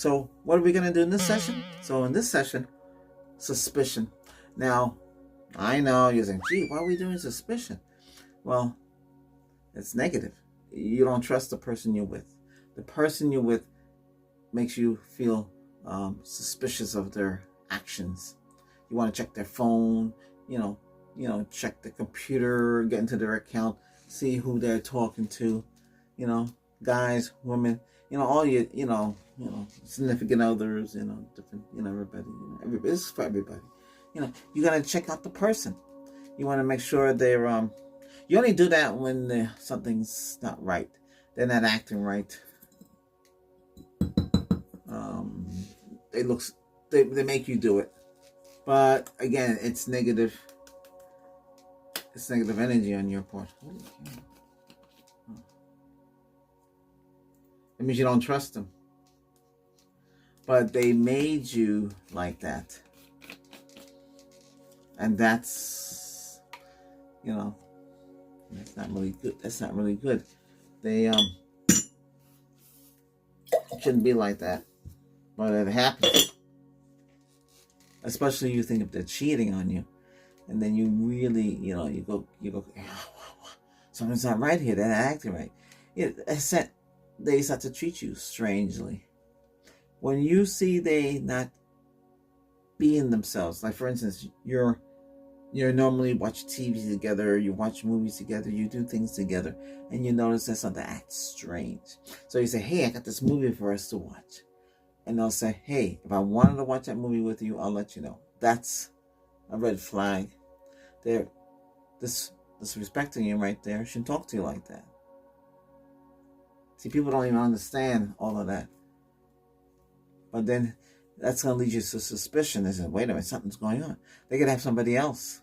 So what are we going to do in this session? So in this session, suspicion. Now, I know you're saying, gee, why are we doing suspicion? Well, it's negative. You don't trust the person you're with. The person you're with makes you feel suspicious of their actions. You want to check their phone, check the computer, get into their account, see who they're talking to, guys, women, all your, significant others, different, everybody, this is for everybody. You got to check out the person. You want to make sure they're, you only do that when something's not right. They're not acting right. They make you do it. But again, it's negative. It's negative energy on your part. It means you don't trust them. But they made you like that. And that's, that's not really good. That's not really good. They shouldn't be like that. But it happens. Especially you think if they're cheating on you. And then you really, you go, something's not right here. They're not acting right. They start to treat you strangely. When you see they not being themselves, like for instance, you normally watch TV together, you watch movies together, you do things together, and you notice that something acts strange. So you say, hey, I got this movie for us to watch. And they'll say, hey, if I wanted to watch that movie with you, I'll let you know. That's a red flag. They're disrespecting you right there. Shouldn't talk to you like that. See, people don't even understand all of that. But then that's going to lead you to suspicion. They say, wait a minute, something's going on. They could have somebody else.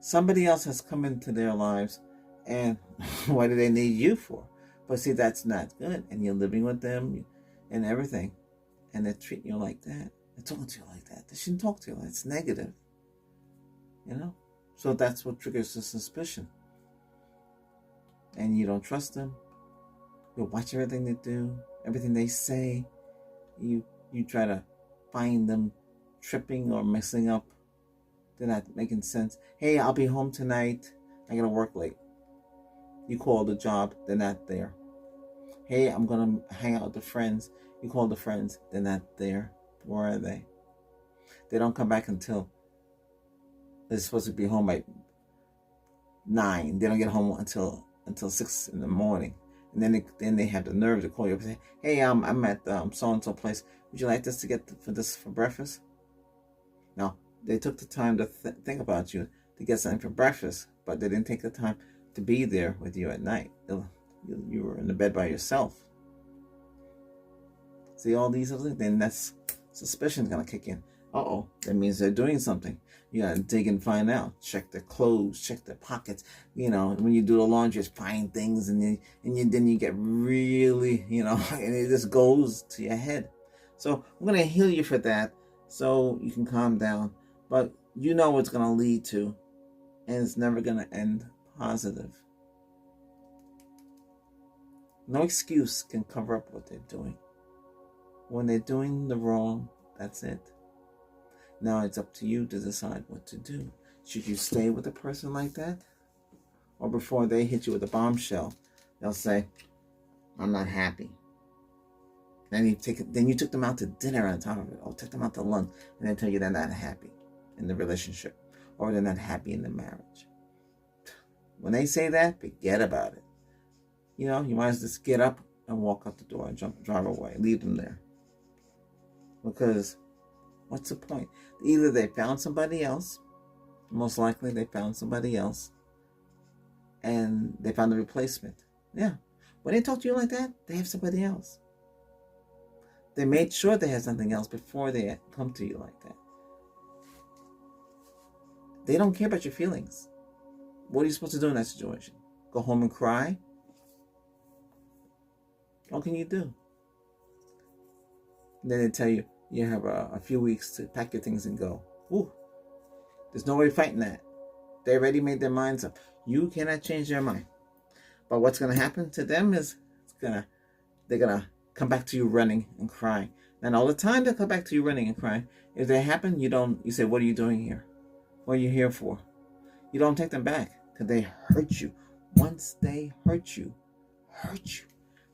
Somebody else has come into their lives, and what do they need you for? But see, that's not good. And you're living with them and everything. And they're treating you like that. They're talking to you like that. They shouldn't talk to you like that. It's negative. So that's what triggers the suspicion. And you don't trust them. You watch everything they do, everything they say. You try to find them tripping or messing up. They're not making sense. Hey, I'll be home tonight. I gotta work late. You call the job, they're not there. Hey, I'm gonna hang out with the friends. You call the friends, they're not there. Where are they? They don't come back until they're supposed to be home by 9. They don't get home until 6 in the morning. And then they have the nerve to call you up and say, hey, I'm at so-and-so place. Would you like this to get for breakfast? Now, they took the time to think about you to get something for breakfast, but they didn't take the time to be there with you at night. You were in the bed by yourself. See all these other things? Then that's suspicion's going to kick in. Uh-oh, that means they're doing something. You got to dig and find out. Check their clothes, check their pockets. When you do the laundry, just find things, and then you get really, and it just goes to your head. So I'm going to heal you for that so you can calm down. But you know what it's going to lead to, and it's never going to end positive. No excuse can cover up what they're doing. When they're doing the wrong, that's it. Now it's up to you to decide what to do. Should you stay with a person like that? Or before they hit you with a bombshell, they'll say, I'm not happy. Then you took them out to dinner on top of it, or took them out to lunch, and they tell you they're not happy in the relationship, or they're not happy in the marriage. When they say that, forget about it. You might as well just get up and walk out the door and drive away. Leave them there. Because what's the point? Either they found somebody else, most likely they found somebody else, and they found a replacement. Yeah. When they talk to you like that, they have somebody else. They made sure they had something else before they come to you like that. They don't care about your feelings. What are you supposed to do in that situation? Go home and cry? What can you do? And then they tell you, you have a few weeks to pack your things and go. Ooh, there's no way fighting that. They already made their minds up. You cannot change their mind. But what's going to happen to them is they're going to come back to you running and crying. And all the time they'll come back to you running and crying. If they happen, you say, what are you doing here? What are you here for? You don't take them back because they hurt you. Once they hurt you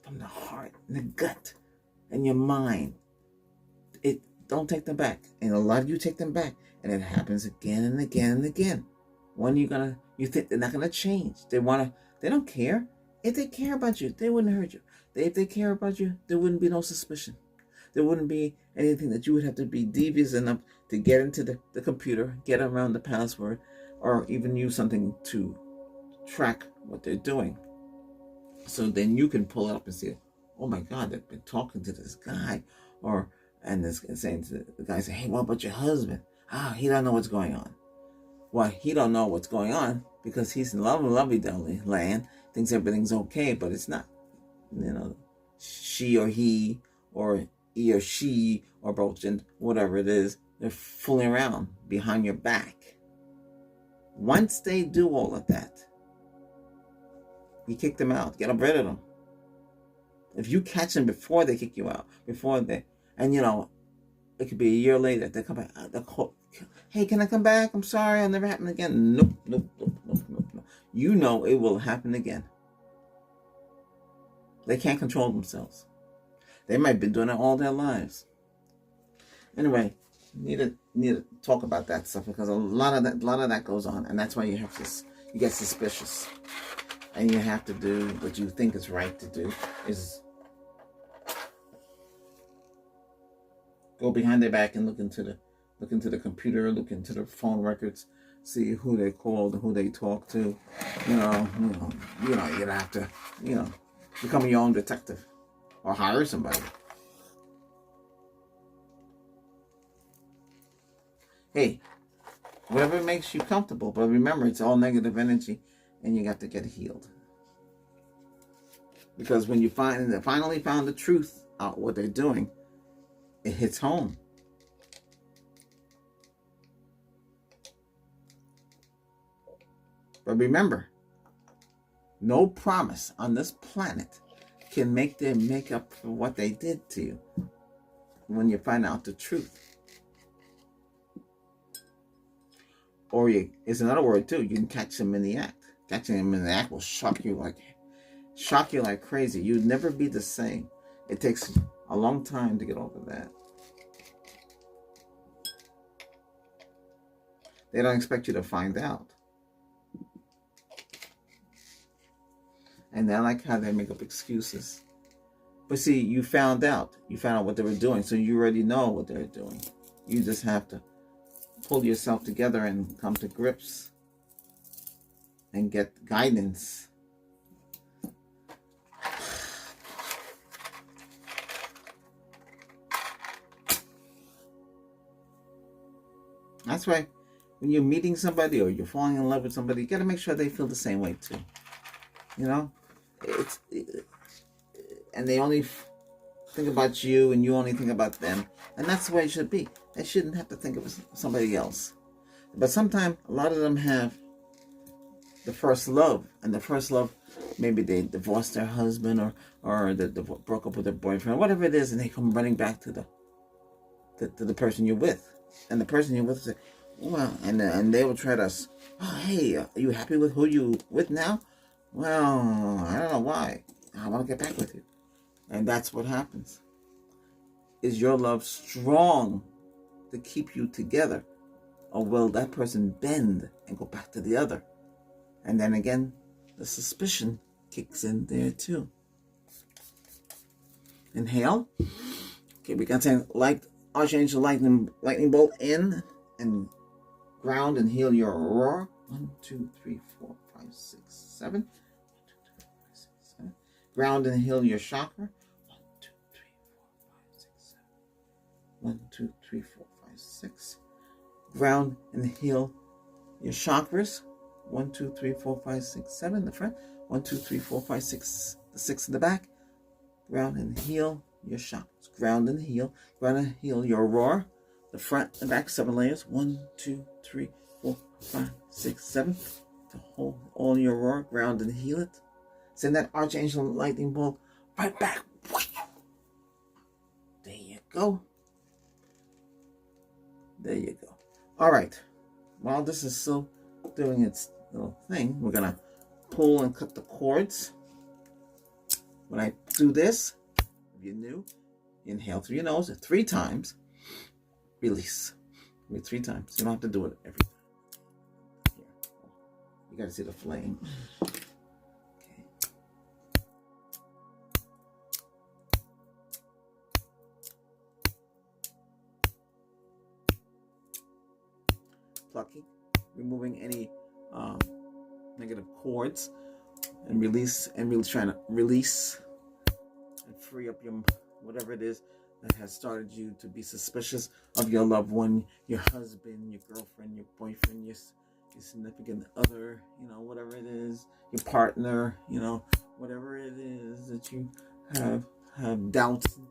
from the heart and the gut and your mind, don't take them back. And a lot of you take them back, and it happens again and again and again. When you think they're not gonna change. They don't care. If they care about you, they wouldn't hurt you. If they care about you, there wouldn't be no suspicion. There wouldn't be anything that you would have to be devious enough to get into the computer, get around the password, or even use something to track what they're doing. So then you can pull it up and see, oh my God, they've been talking to this guy, and saying to the guy, say, hey, what about your husband? He don't know what's going on. Well, he don't know what's going on because he's in lovey-dovey land, thinks everything's okay, but it's not. She or he or she or both, whatever it is, they're fooling around behind your back. Once they do all of that, you kick them out. Get rid of them. If you catch them before they kick you out, it could be a year later, they come back. They'll call, hey, can I come back? I'm sorry, it'll never happen again. Nope. You know it will happen again. They can't control themselves. They might have been doing it all their lives. Anyway, need to talk about that stuff because a lot of that goes on, and that's why you get suspicious, and you have to do what you think is right to do. Is go behind their back and look into the computer, look into the phone records, see who they called, who they talked to. You have to become your own detective or hire somebody. Hey, whatever makes you comfortable, but remember, it's all negative energy, and you got to get healed. Because when you finally found the truth out what they're doing, it hits home. But remember, no promise on this planet can make up for what they did to you when you find out the truth. Or it's another word too. You can catch them in the act. Catching them in the act will shock you like crazy. You'd never be the same. It takes a long time to get over that. They don't expect you to find out. And they like how they make up excuses. But see, you found out what they were doing, so you already know what they're doing. You just have to pull yourself together and come to grips and get guidance. That's why when you're meeting somebody or you're falling in love with somebody, you got to make sure they feel the same way too. And they only think about you and you only think about them. And that's the way it should be. They shouldn't have to think of somebody else. But sometimes a lot of them have the first love. And the first love, maybe they divorced their husband or they broke up with their boyfriend, whatever it is, and they come running back to the person you're with. And the person you're with say, well, and they will try to, hey, are you happy with who you with now? Well, I don't know why. I want to get back with you. And that's what happens. Is your love strong to keep you together? Or will that person bend and go back to the other? And then again, the suspicion kicks in there too. Inhale. Okay, we got to say, Archangel lightning bolt in and ground and heal your aurora. 1, 2, 3, 4, 5, 6, 7. 1, 2, 3, 4, 5, 6, 7. Ground and heal your chakra. 1, 2, 3, 4, 5, 6, 7. 1, 2, 3, 4, 5, 6. Ground and heal your chakras. 1, 2, 3, 4, 5, 6, 7. The front. 1, 2, 3, 4, 5, 6. The 6 in the back. Ground and heal your chakras. Ground and heal your aurora. The front and back, 7 layers. 1, 2, 3, 4, 5, 6, 7. To hold all your aurora, ground and heal it. Send that Archangel lightning bolt right back. There you go. There you go. All right. While this is still doing its little thing, we're going to pull and cut the cords. When I do this, if you're new, inhale through your nose 3 times. Release. 3 times. You don't have to do it every time. Here. You got to see the flame. Okay. Plucking. Removing any negative cords. And release. And really trying to release and free up your whatever it is that has started you to be suspicious of your loved one, your husband, your girlfriend, your boyfriend, your significant other, whatever it is, your partner, whatever it is that you have doubts, and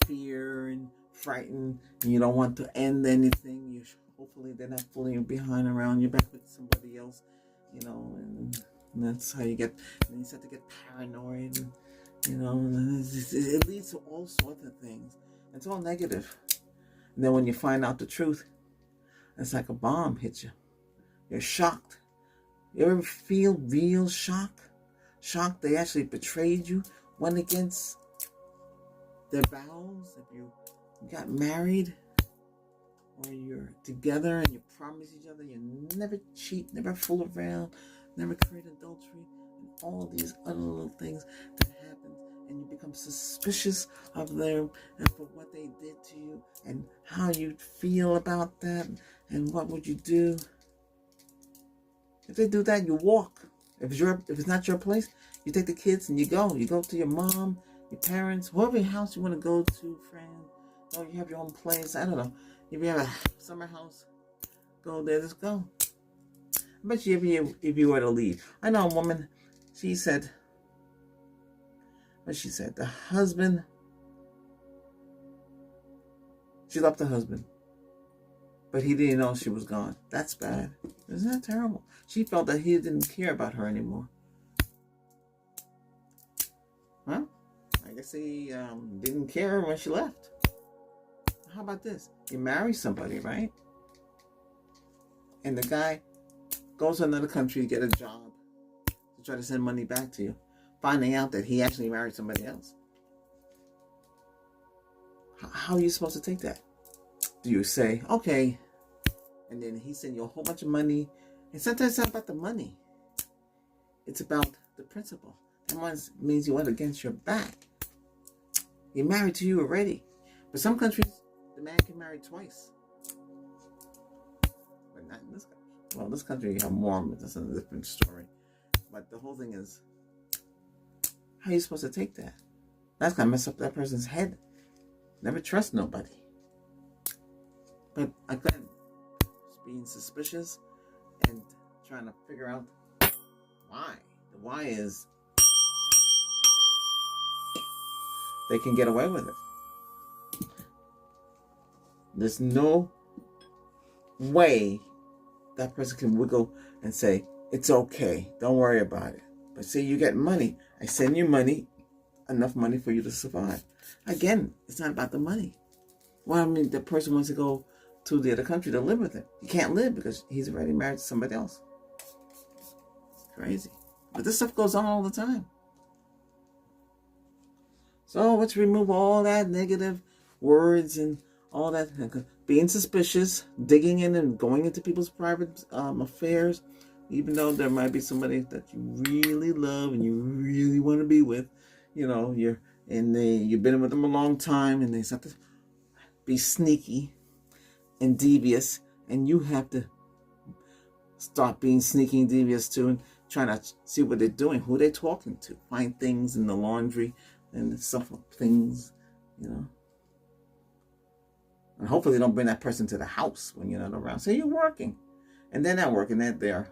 fear, and frightened, and you don't want to end anything. Hopefully they're not fooling you behind around your back with somebody else, and that's how you get. And you start to get paranoid. It leads to all sorts of things. It's all negative. And then when you find out the truth, it's like a bomb hits you. You're shocked. You ever feel real shock? Shocked they actually betrayed you, went against their vows. If you got married or you're together and you promise each other you never cheat, never fool around, never commit adultery, and all these other little things that happen, and you become suspicious of them and for what they did to you and how you feel about that and what would you do. If they do that, you walk. If it's not your place, you take the kids and you go. You go to your mom, your parents, whatever house you want to go to, friend. Or you have your own place. I don't know. If you have a summer house, go there. Just go. I bet you if you were to leave. I know a woman, she said, the husband, she loved the husband, but he didn't know she was gone. That's bad. Isn't that terrible? She felt that he didn't care about her anymore. Well, I guess he didn't care when she left. How about this? You marry somebody, right? And the guy goes to another country to get a job to try to send money back to you, finding out that he actually married somebody else. How are you supposed to take that? Do you say, okay, and then he sent you a whole bunch of money? And sometimes it's not about the money. It's about the principle. That means you went against your back. He married to you already. But some countries, the man can marry twice. But not in this country. Well, this country you have Mormons. That's a different story. But the whole thing is, how are you supposed to take that? That's going to mess up that person's head. Never trust nobody. But again, being suspicious and trying to figure out why. The why is they can get away with it. There's no way that person can wiggle and say, it's okay, don't worry about it. But say you get money, I send you money, enough money for you to survive. Again, it's not about the money. Well, I mean, the person wants to go to the other country to live with him. He can't live because he's already married to somebody else. It's crazy. But this stuff goes on all the time. So let's remove all that negative words and all that. Being suspicious, digging in and going into people's private affairs, even though there might be somebody that you really love and you really want to be with. You've been with them a long time, and they start to be sneaky and devious, and you have to start being sneaky and devious too, and trying to see what they're doing, who they're talking to, find things in the laundry and stuff, things, And hopefully they don't bring that person to the house when you're not around. Say you're working, and they're not working, they're there.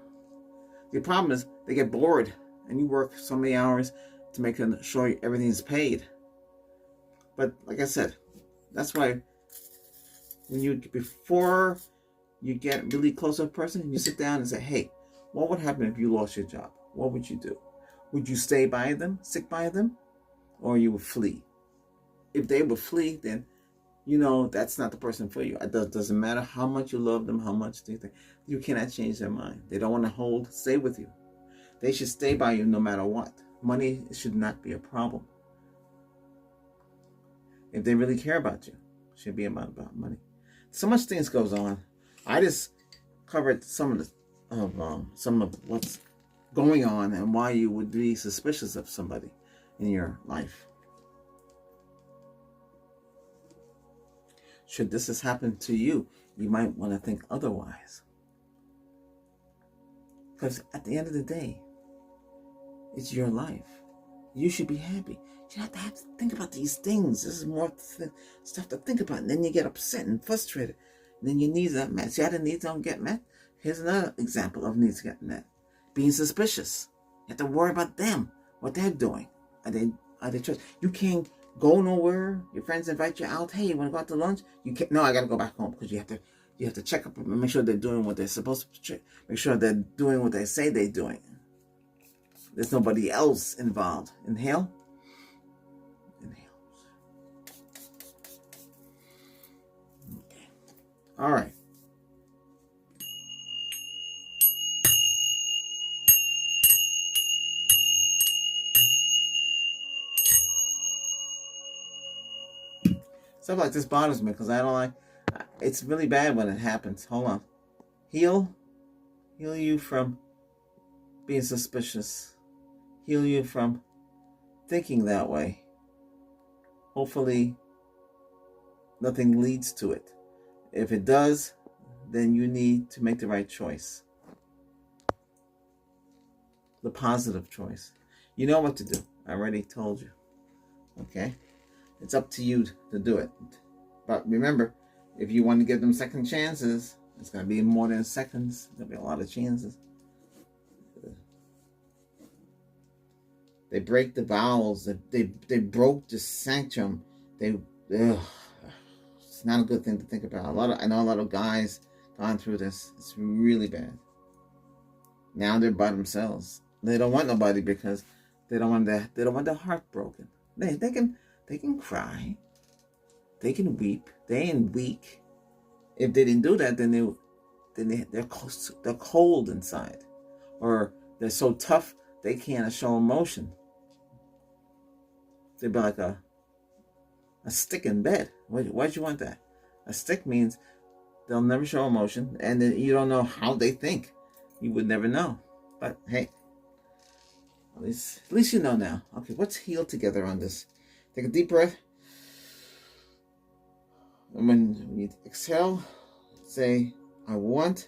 The problem is they get bored, and you work so many hours to make sure everything's paid. But like I said, that's why before you get really close to a person, you sit down and say, hey, what would happen if you lost your job? What would you do? Would you stay by them, stick by them, or you would flee? If they would flee, then you know that's not the person for you. It doesn't matter how much you love them, how much they think. You cannot change their mind. They don't want to stay with you. They should stay by you no matter what. Money should not be a problem. If they really care about you, it should be about money. So much things goes on. I just covered some of what's going on and why you would be suspicious of somebody in your life. Should this has happened to you, you might want to think otherwise. Because at the end of the day, it's your life. You should be happy. You have to think about these things. This is more stuff to think about. And then you get upset and frustrated. And then your needs aren't met. See how the needs don't get met? Here's another example of needs getting met. Being suspicious. You have to worry about them, what they're doing. Are they trust? You can't go nowhere. Your friends invite you out. Hey, you want to go out to lunch? You can't. No, I got to go back home because you have to check up and make sure they're doing what they're supposed to. Make sure they're doing what they say they're doing. There's nobody else involved. Inhale. Inhale. Okay. All right. Stuff like this bothers me because I don't like. It's really bad when it happens. Hold on. Heal you from being suspicious. Heal you from thinking that way. Hopefully, nothing leads to it. If it does, then you need to make the right choice. The positive choice. You know what to do. I already told you. Okay? It's up to you to do it. But remember, if you want to give them second chances, it's going to be more than seconds. There'll be a lot of chances. They break the vows. They broke the sanctum. It's not a good thing to think about. I know a lot of guys gone through this. It's really bad. Now they're by themselves. They don't want nobody because they don't want their heart broken. They can cry. They can weep. They ain't weak. If they didn't do that, then they're cold inside, or they're so tough they can't show emotion. They'd be like a stick in bed. Why'd you want that? A stick means they'll never show emotion, and then you don't know how they think. You would never know. But hey, at least you know now. Okay, let's heal together on this. Take a deep breath. And when you exhale, say, I want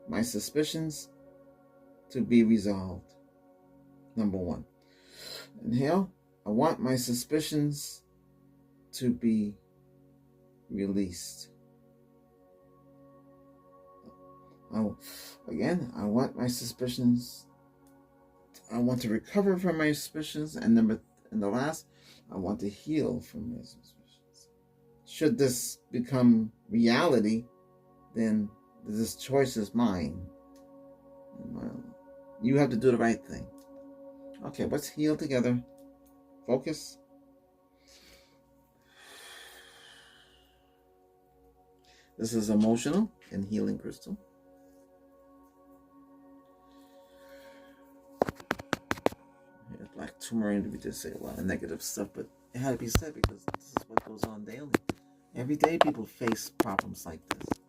my suspicions to be resolved. Number one. Inhale. I want my suspicions to be released. I want my suspicions. I want to recover from my suspicions. And the last, I want to heal from my suspicions. Should this become reality, then this choice is mine. You have to do the right thing. Okay, let's heal together. Focus. This is emotional and healing crystal. Black turmeric, we just say a lot of negative stuff, but it had to be said because this is what goes on daily. Every day people face problems like this.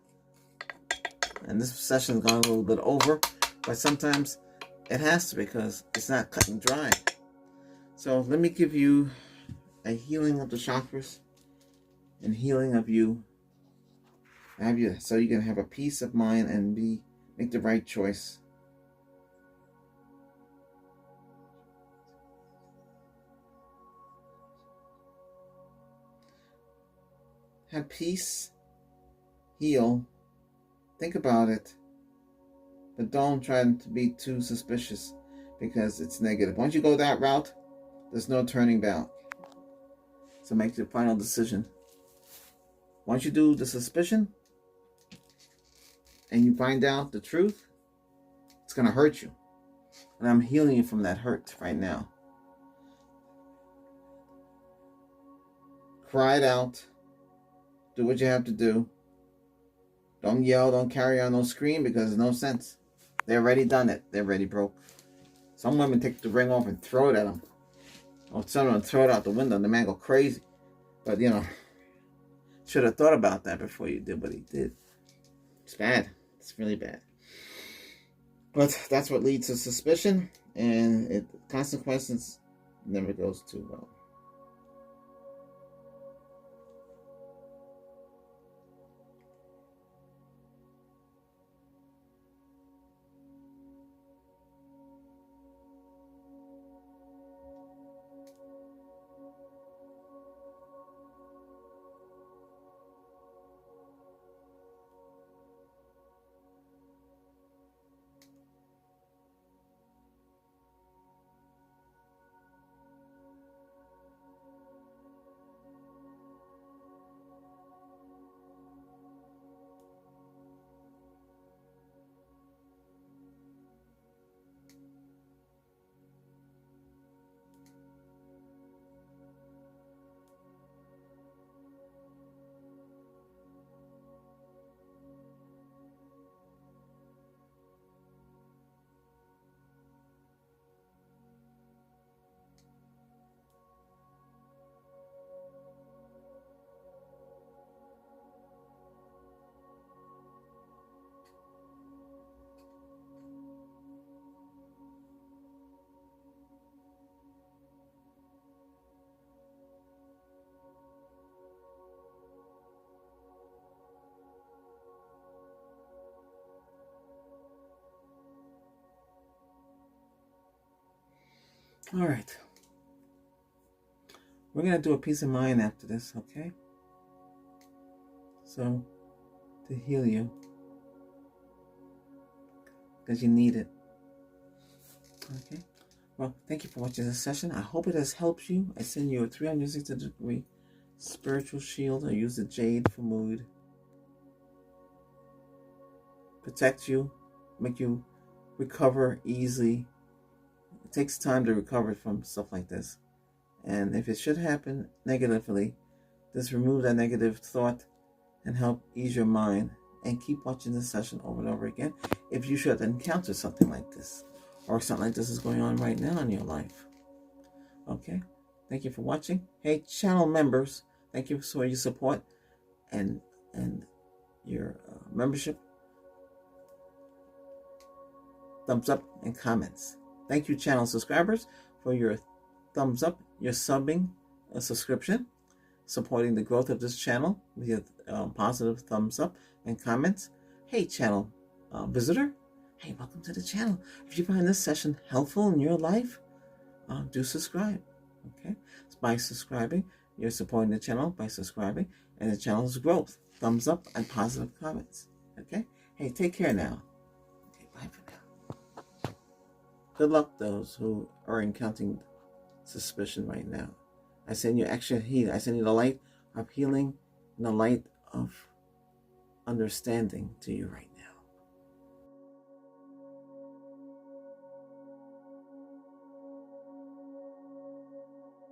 And this session's gone a little bit over, but sometimes it has to because it's not cut and dry. So let me give you a healing of the chakras and healing of you. So you can have a peace of mind and make the right choice. Have peace, heal, think about it, but don't try to be too suspicious because it's negative. Once you go that route, there's no turning back. So make your final decision. Once you do the suspicion and you find out the truth, it's going to hurt you. And I'm healing you from that hurt right now. Cry it out. Do what you have to do. Don't yell, don't carry on, don't scream, because there's no sense. They're already done it. They're already broke. Some women take the ring off and throw it at them. Or some of them throw it out the window and the man go crazy. But, should have thought about that before you did what he did. It's bad. It's really bad. But that's what leads to suspicion, and consequences never goes too well. All right. We're going to do a peace of mind after this, okay? So, to heal you. Because you need it. Okay? Well, thank you for watching this session. I hope it has helped you. I send you a 360-degree spiritual shield. I use the jade for mood. Protect you. Make you recover easily. It takes time to recover from stuff like this. And if it should happen negatively, just remove that negative thought and help ease your mind. And keep watching this session over and over again if you should encounter something like this, or something like this is going on right now in your life. Okay? Thank you for watching. Hey, channel members, thank you for your support and your membership. Thumbs up and comments. Thank you, channel subscribers, for your thumbs up, your subbing, subscription, supporting the growth of this channel with positive thumbs up and comments. Hey, channel visitor. Hey, welcome to the channel. If you find this session helpful in your life, do subscribe. Okay? By subscribing, you're supporting the channel by subscribing, and the channel's growth. Thumbs up and positive comments. Okay? Hey, take care now. Okay, bye for now. Good luck those who are encountering suspicion right now. I send you extra heat. I send you the light of healing and the light of understanding to you right now.